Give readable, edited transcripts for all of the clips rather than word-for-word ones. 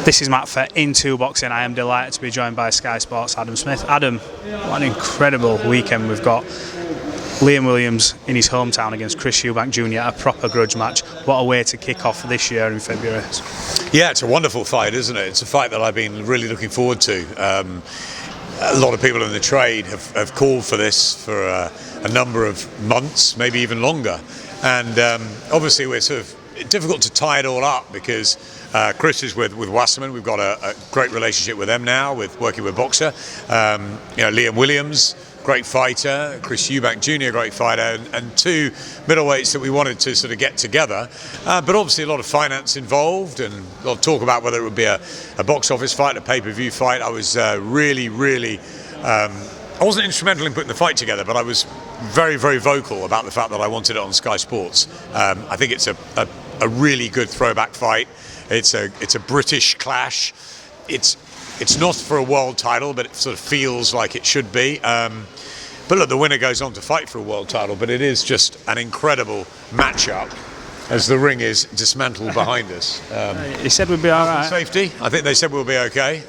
This is Matt for Into Boxing. I am delighted to be joined by Sky Sports' Adam Smith. Adam, what an incredible weekend we've got. Liam Williams in his hometown against Chris Eubank Jr, a proper grudge match. What a way to kick off this year in February. Yeah, it's a wonderful fight, isn't it? It's a fight that I've been really looking forward to. A lot of people in the trade have called for this for a number of months, maybe even longer. And obviously we're sort of difficult to tie it all up because Chris is with Wasserman. We've got a great relationship with them now, with working with Boxer. Liam Williams, great fighter. Chris Eubank Jr, great fighter, and two middleweights that we wanted to sort of get together. But obviously a lot of finance involved and a lot of talk about whether it would be a box office fight, a pay-per-view fight. I was really I wasn't instrumental in putting the fight together, but I was very vocal about the fact that I wanted it on Sky Sports. I think it's a really good throwback fight. It's a British clash. It's not for a world title, but it sort of feels like it should be. But look, the winner goes on to fight for a world title, but it is just an incredible matchup as the ring is dismantled behind us. He said we'd be all right. Safety, I think they said we'll be okay.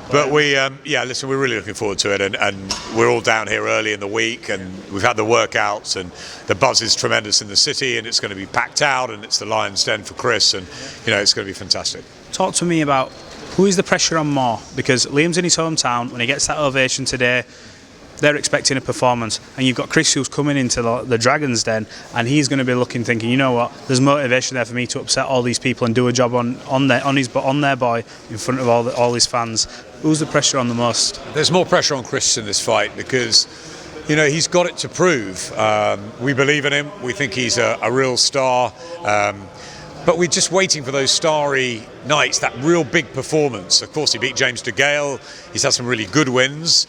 But listen, we're really looking forward to it, and we're all down here early in the week, and we've had the workouts, and the buzz is tremendous in the city, and it's going to be packed out, and it's the Lion's Den for Chris, and it's going to be fantastic. Talk to me about who is the pressure on more, because Liam's in his hometown. When he gets that ovation today, they're expecting a performance, and you've got Chris who's coming into the Dragon's Den, and he's going to be thinking, you know what, there's motivation there for me to upset all these people and do a job on their boy in front of all his fans. Who's the pressure on the most? There's more pressure on Chris in this fight because he's got it to prove. We believe in him. We think he's a real star. But we're just waiting for those starry nights, that real big performance. Of course, he beat James DeGale. He's had some really good wins.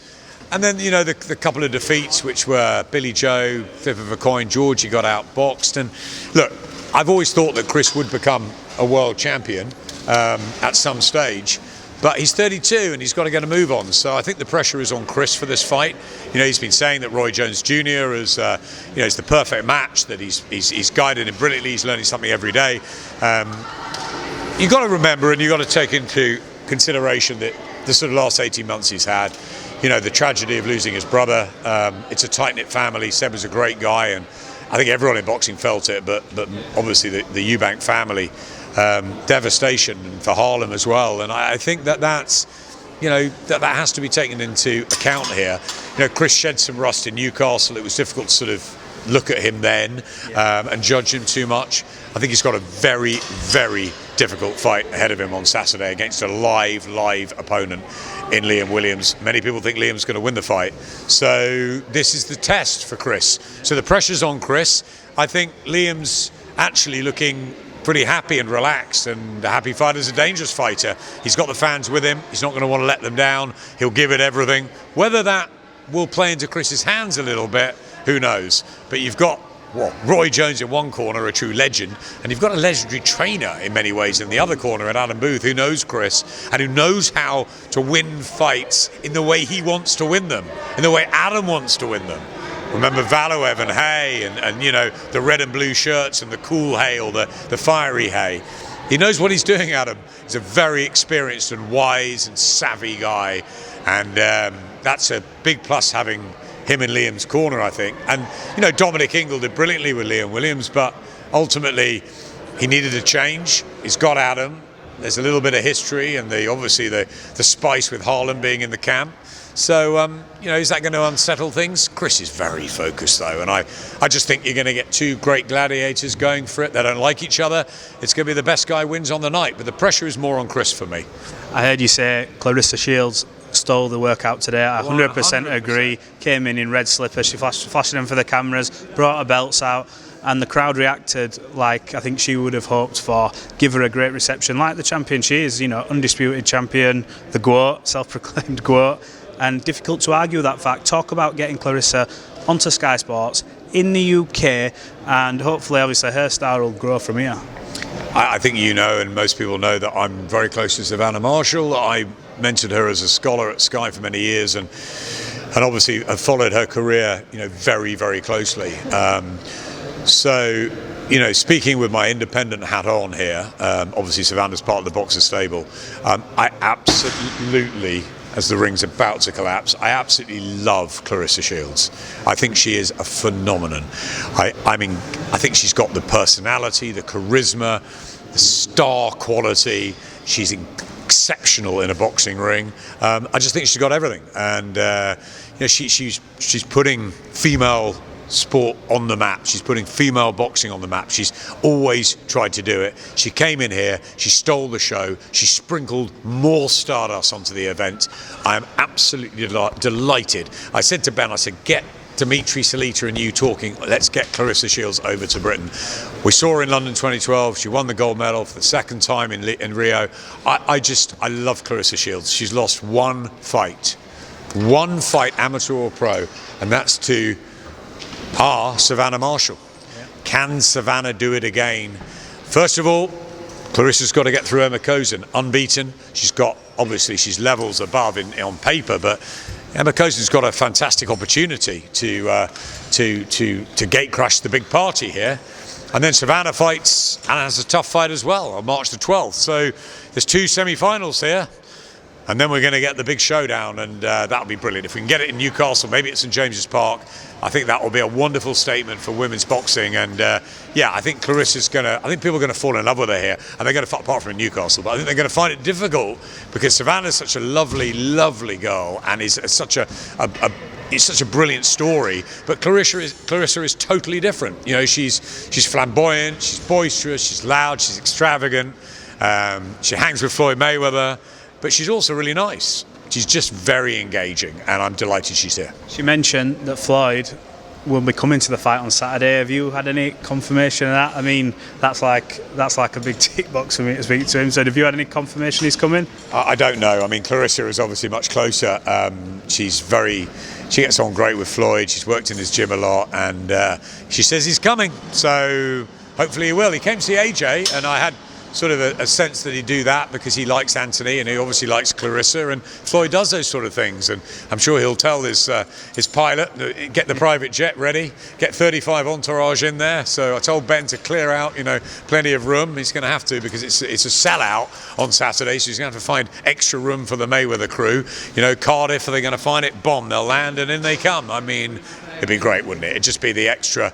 And then, the couple of defeats, which were Billy Joe, flip of a coin, Georgie got outboxed. And look, I've always thought that Chris would become a world champion at some stage. But he's 32 and he's got to get a move on. So I think the pressure is on Chris for this fight. He's been saying that Roy Jones Jr. is the perfect match, that he's guided him brilliantly, he's learning something every day. You've got to remember and you've got to take into consideration that the sort of last 18 months he's had, the tragedy of losing his brother. It's a tight-knit family. Seb was a great guy, and I think everyone in boxing felt it, but obviously the Eubank family. Devastation for Harlem as well, and I think that's that has to be taken into account here. Chris shed some rust in Newcastle. It was difficult to sort of look at him then and judge him too much. I think he's got a very difficult fight ahead of him on Saturday against a live opponent in Liam Williams. Many people think Liam's going to win the fight, so this is the test for Chris. So the pressure's on Chris. I think Liam's actually looking pretty happy and relaxed, and a happy fighter's a dangerous fighter. He's got the fans with him. He's not going to want to let them down. He'll give it everything. Whether that will play into Chris's hands a little bit, who knows? But you've got Roy Jones in one corner, a true legend, and you've got a legendary trainer in many ways in the other corner, at Adam Booth, who knows Chris and who knows how to win fights in the way he wants to win them, in the way Adam wants to win them. Remember Valoev and Hay and the red and blue shirts and the cool Hay or the fiery Hay. He knows what he's doing, Adam. He's a very experienced and wise and savvy guy, and that's a big plus having him in Liam's corner, I think. And Dominic Ingle did brilliantly with Liam Williams, but ultimately he needed a change. He's got Adam. There's a little bit of history and obviously the spice with Harlem being in the camp. So, is that going to unsettle things? Chris is very focused, though, and I just think you're going to get two great gladiators going for it. They don't like each other. It's going to be the best guy wins on the night, but the pressure is more on Chris for me. I heard you say Clarissa Shields stole the workout today. I 100% agree. Came in red slippers. She flashing them for the cameras, brought her belts out, and the crowd reacted like I think she would have hoped for. Give her a great reception, like the champion she is. Undisputed champion, the GOAT, self-proclaimed GOAT. And difficult to argue that fact. Talk about getting Clarissa onto Sky Sports in the UK, and hopefully, obviously, her star will grow from here. I think and most people know that I'm very close to Savannah Marshall. I mentored her as a scholar at Sky for many years, and obviously have followed her career, very closely. So, you know, speaking with my independent hat on here, obviously Savannah's part of the Boxer stable. I absolutely, as the ring's about to collapse, I absolutely love Clarissa Shields. I think she is a phenomenon. I mean, I think she's got the personality, the charisma, the star quality. She's exceptional in a boxing ring. I just think she's got everything, and you know, she's putting female sport on the map. She's putting female boxing on the map. She's always tried to do it. She came in here, she stole the show, she sprinkled more stardust onto the event. I am absolutely delighted. I said to Ben, I said, get Dimitri Salita and you talking, let's get Claressa Shields over to Britain. We saw her in London 2012, she won the gold medal for the second time in Rio. I love Claressa Shields. She's lost one fight, amateur or pro, and that's to Savannah Marshall. Yeah. Can Savannah do it again? First of all, Clarissa's got to get through Emma Cozen, unbeaten. Obviously she's levels above on paper, but Emma Cozen's got a fantastic opportunity to gate crash the big party here. And then Savannah fights and has a tough fight as well on March the 12th. So there's two semi-finals here. And then we're going to get the big showdown, and that'll be brilliant. If we can get it in Newcastle, maybe at St James's Park, I think that will be a wonderful statement for women's boxing. And yeah, I think Clarissa's I think people are going to fall in love with her here, and they're going to, apart from in Newcastle, but I think they're going to find it difficult because Savannah's such a lovely, lovely girl, and is such it's such a brilliant story. But Clarissa is totally different. You know, she's flamboyant, she's boisterous, she's loud, she's extravagant. She hangs with Floyd Mayweather. But she's also really nice. She's just very engaging, and I'm delighted she's here. She mentioned that Floyd will be coming to the fight on Saturday. Have you had any confirmation of that? I mean, that's like a big tick box for me to speak to him. So have you had any confirmation he's coming? I don't know. I mean, Clarissa is obviously much closer. She gets on great with Floyd. She's worked in his gym a lot, and she says he's coming. So hopefully he will. He came to see AJ, and I had sort of a sense that he'd do that because he likes Anthony and he obviously likes Clarissa, and Floyd does those sort of things, and I'm sure he'll tell his pilot, get the private jet ready, get 35 entourage in there. So I told Ben to clear out, you know, plenty of room. He's going to have to, because it's a sellout on Saturday, so he's going to have to find extra room for the Mayweather crew. You know, Cardiff, are they going to find it? Bomb, they'll land and in they come. I mean, it'd be great, wouldn't it? It'd just be the extra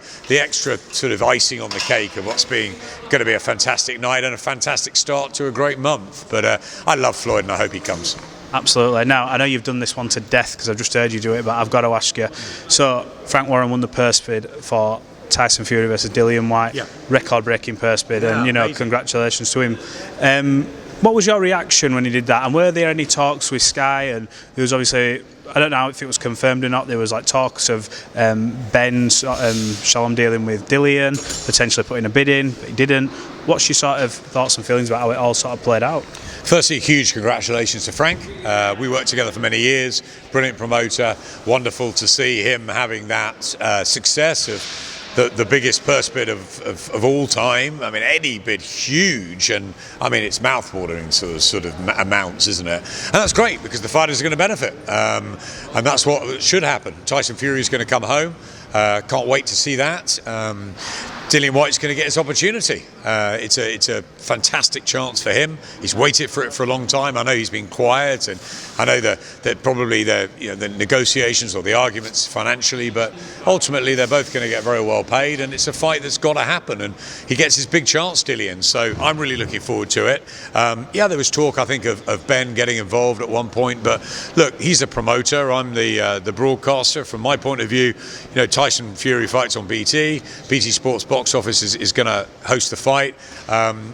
sort of icing on the cake of what's going to be a fantastic night and a fantastic start to a great month. But I love Floyd, and I hope he comes. Absolutely. Now, I know you've done this one to death because I've just heard you do it, but I've got to ask you. So Frank Warren won the purse bid for Tyson Fury versus Dillian Whyte. Yeah. Record-breaking purse bid, and you know, amazing. Congratulations to him. What was your reaction when he did that? And were there any talks with Sky? And there was obviously, I don't know if it was confirmed or not, there was like talks of Ben Shalom dealing with Dillian, potentially putting a bid in, but he didn't. What's your sort of thoughts and feelings about how it all sort of played out? Firstly, huge congratulations to Frank. We worked together for many years, brilliant promoter, wonderful to see him having that success of the biggest purse bid of all time. I mean, Eddie bid huge, and I mean, it's mouth-watering sort of amounts, isn't it? And that's great because the fighters are going to benefit, and that's what should happen. Tyson Fury is going to come home. Can't wait to see that. Dillian Whyte's going to get his opportunity. It's a fantastic chance for him. He's waited for it for a long time. I know he's been quiet, and I know that probably the negotiations or the arguments financially, but ultimately they're both going to get very well paid, and it's a fight that's got to happen, and he gets his big chance, Dillian. So I'm really looking forward to it. Yeah, there was talk, I think, of Ben getting involved at one point, but look, he's a promoter. I'm the broadcaster. From my point of view, you know, Tyson Fury fights on BT. BT Sports Box Office is going to host the fight.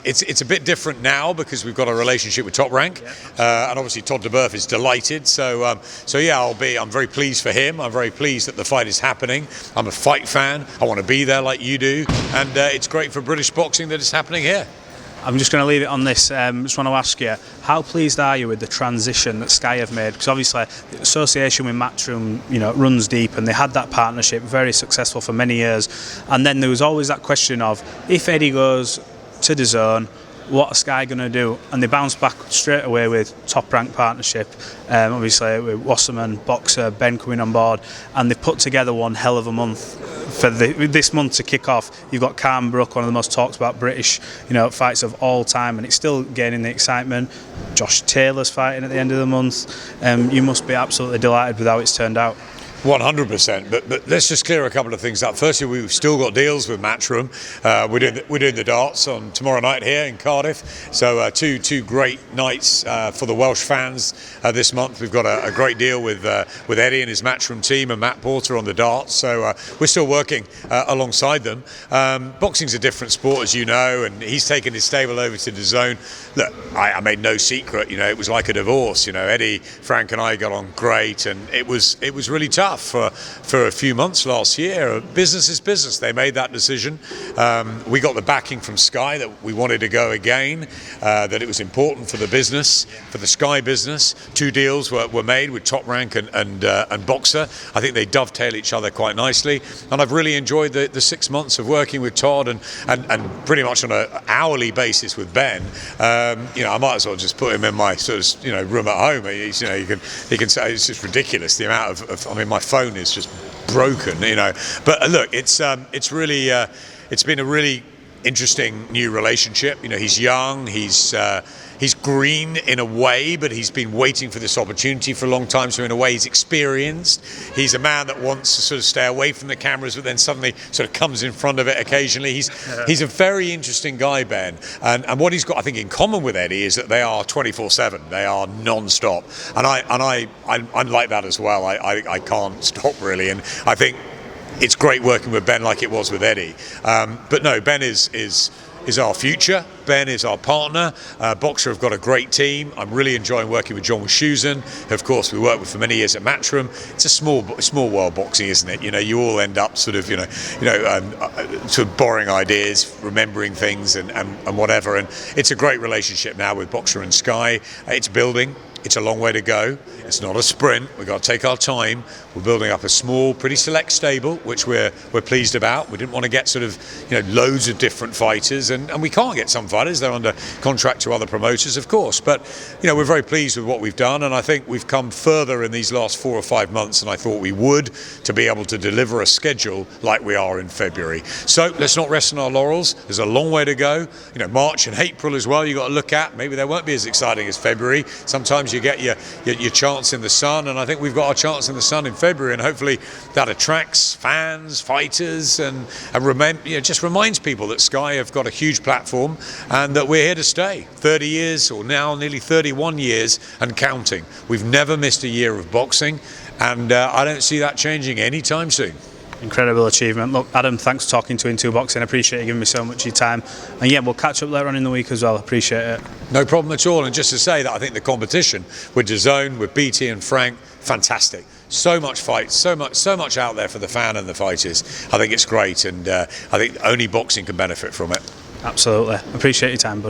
It's a bit different now because we've got a relationship with Top Rank, and obviously Todd DeBurf is delighted. So yeah, I'm very pleased for him. I'm very pleased that the fight is happening. I'm a fight fan. I want to be there like you do, and it's great for British boxing that it's happening here. I'm just going to leave it on this. Just want to ask you, how pleased are you with the transition that Sky have made? Because obviously the association with Matchroom, you know, runs deep, and they had that partnership, very successful for many years. And then there was always that question of, if Eddie goes to the zone, what are Sky going to do? And they bounced back straight away with Top Rank partnership, obviously with Wasserman, Boxer, Ben coming on board, and they put together one hell of a month. for this month to kick off, you've got Khan Brook, one of the most talked about British, fights of all time, and it's still gaining the excitement. Josh Taylor's fighting at the end of the month. You must be absolutely delighted with how it's turned out. 100%, but let's just clear a couple of things up. Firstly, we've still got deals with Matchroom. We're doing the darts on tomorrow night here in Cardiff. So two great nights for the Welsh fans this month. We've got a great deal with Eddie and his Matchroom team and Matt Porter on the darts. So we're still working alongside them. Boxing's a different sport, as you know, and he's taken his stable over to DAZN. Look, I made no secret. It was like a divorce. Eddie, Frank, and I got on great, and it was really tough. For a few months last year. Business is business. They made that decision. We got the backing from Sky that we wanted to go again, that it was important for the business, for the Sky business. 2 deals were made with Top Rank and Boxer. I think they dovetail each other quite nicely, and I've really enjoyed the 6 months of working with Todd and pretty much on an hourly basis with Ben. I might as well just put him in my sort of room at home. You can say it's just ridiculous the amount of my phone is just broken, But look, it's really it's been a really interesting new relationship. He's young, he's green in a way, but he's been waiting for this opportunity for a long time. So in a way, he's experienced. He's a man that wants to sort of stay away from the cameras, but then suddenly sort of comes in front of it occasionally. He's a very interesting guy, Ben. And what he's got, I think, in common with Eddie is that they are 24/7. They are non-stop. And I'm like that as well. I can't stop really. And I think it's great working with Ben like it was with Eddie. But no, Ben is our future. Ben is our partner. Boxer have got a great team. I'm really enjoying working with John Wischusen, who of course we worked with for many years at Matchroom. It's a small world, boxing, isn't it? You all end up sort of sort of borrowing ideas, remembering things and whatever. And it's a great relationship now with Boxer and Sky. It's building. It's a long way to go. It's not a sprint. We've got to take our time. We're building up a small, pretty select stable, which we're pleased about. We didn't want to get sort of loads of different fighters, and we can't get some fighters. They're under contract to other promoters, of course. But we're very pleased with what we've done, and I think we've come further in these last 4 or 5 months than I thought we would to be able to deliver a schedule like we are in February. So let's not rest on our laurels. There's a long way to go. March and April as well. You've got to look at. Maybe they won't be as exciting as February. Sometimes you get your chance in the sun, and I think we've got our chance in the sun in February, and hopefully that attracts fans, fighters, and just reminds people that Sky have got a huge platform and that we're here to stay. 30 years, or now nearly 31 years and counting. We've never missed a year of boxing, and I don't see that changing anytime soon. Incredible achievement. Look, Adam, thanks for talking to Into Boxing. I appreciate you giving me so much of your time. And yeah, we'll catch up later on in the week as well. Appreciate it. No problem at all. And just to say that I think the competition with DAZN, with BT and Frank, fantastic. So much fight, so much out there for the fan and the fighters. I think it's great, and I think only boxing can benefit from it. Absolutely. Appreciate your time, bud.